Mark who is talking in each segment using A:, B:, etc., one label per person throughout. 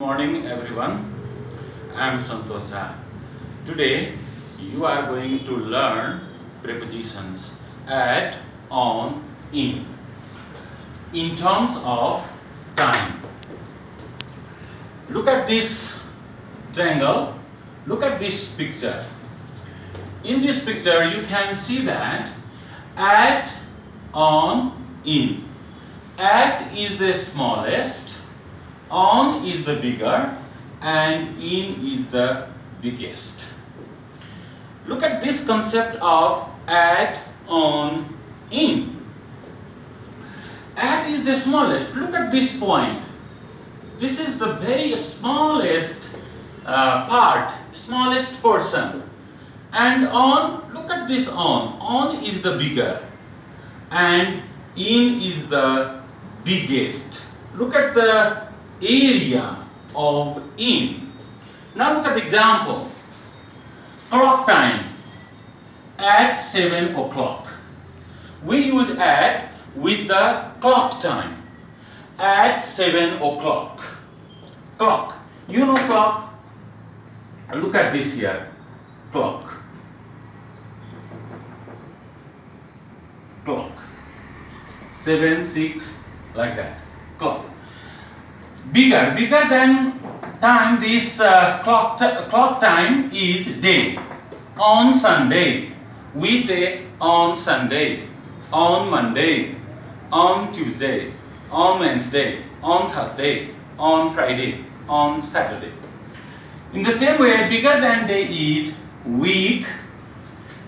A: Morning everyone, I am Santosh Jha. Today you are going to learn prepositions at, on, in terms of time. Look at this triangle, look at this picture. In this picture you can see that at, on, in. At is the smallest, on is the bigger, and in is the biggest. Look at this concept of at, on, in. At is the smallest. Look at this point. This is the very smallest part, smallest portion. And on, look at this on. On is the bigger, and in is the biggest. Look at the area of in. Now look at the example. Clock time at 7 o'clock. We use at with the clock time. At 7 o'clock. Clock. You know clock? Look at this here. Clock. Clock. 7, 6, like that. Clock. Bigger than time. This clock time is day. On Sunday, we say on Sunday, on Monday, on Tuesday, on Wednesday, on Thursday, on Friday, on Saturday. In the same way, bigger than day is week,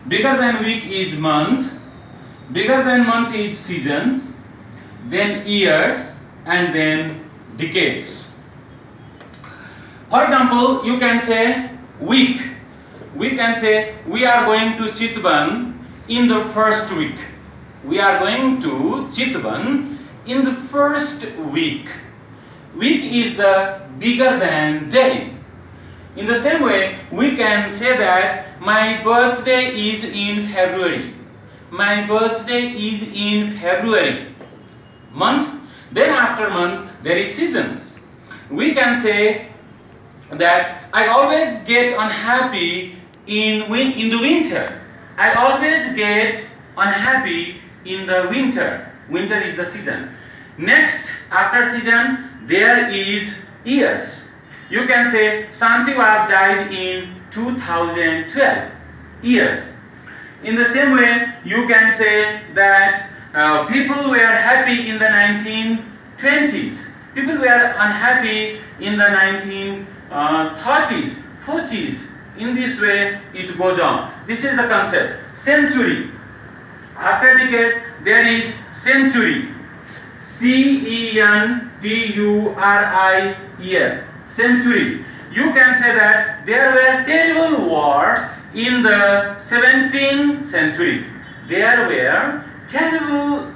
A: bigger than week is month, bigger than month is seasons, then years, and then decades. For example, you can say week. We can say we are going to Chitwan in the first week. We are going to Chitwan in the first week. Week is the bigger than day. In the same way, we can say that my birthday is in February. My birthday is in February. Month. Then after month, there is seasons. We can say that I always get unhappy in the winter. I always get unhappy in the winter. Winter is the season. Next, after season, there is years. You can say Santi was died in 2012. Years. In the same way, you can say that people were happy in the 1920s. People were unhappy in the 1930s, 40s. In this way, it goes on. This is the concept. Century. After decades, there is century. CENTURIES. Century. You can say that there were terrible wars in the 17th century. There were terrible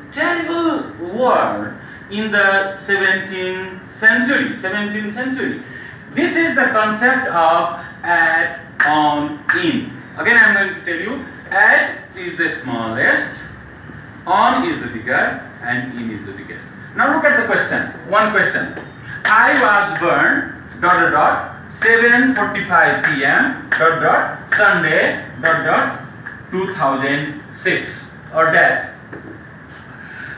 A: war in the 17th century. This is the concept of at, on, in. Again I am going to tell you, at is the smallest, on is the bigger, and in is the biggest. Now look at the question. One question. I was born 7:45 p.m. Sunday 2006 or dash.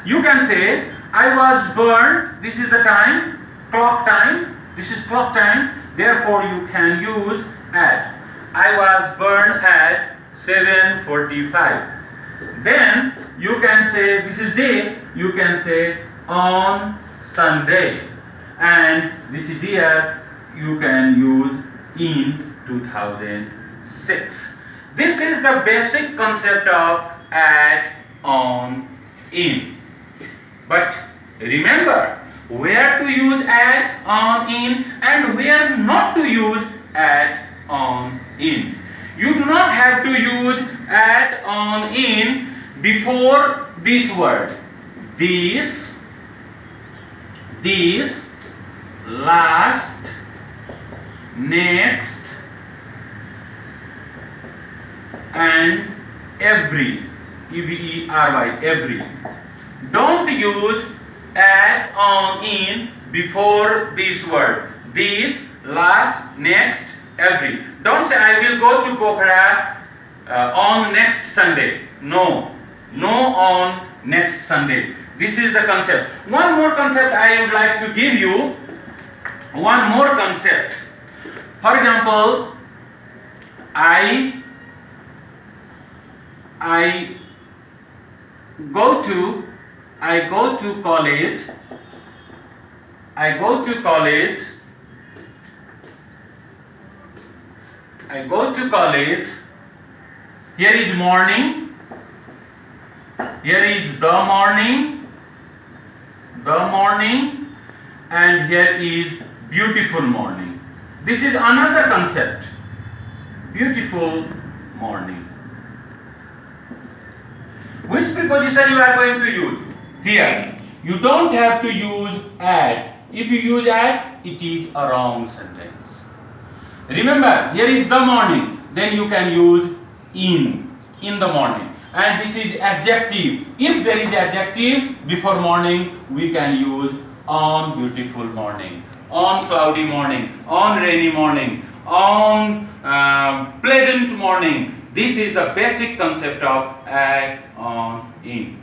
A: You can say I was born, this is the time, clock time, this is clock time, therefore you can use at. I was born at 7:45. Then you can say this is day, you can say on Sunday, and this is year, you can use in 2006. This is the basic concept of at, on, in. But remember where to use at, on, in, and where not to use at, on, in. You do not have to use at, on, in before this word. This, last, next, and every. EVERY. Every. Don't use at, on, in before this word. this, last, next, every. Don't say I will go to Pokhara on next Sunday. No. No on next Sunday. This is the concept. One more concept I would like to give you. One more concept. For example, I go to college. I go to college. Here is morning. Here is the morning, and here is beautiful morning. This is another concept. Beautiful morning. Which preposition you are going to use? Here, you don't have to use at. If you use at, it is a wrong sentence. Remember, here is the morning. Then you can use in the morning. And this is adjective. If there is adjective before morning, we can use on beautiful morning, on cloudy morning, on rainy morning, on pleasant morning. This is the basic concept of at, on, in.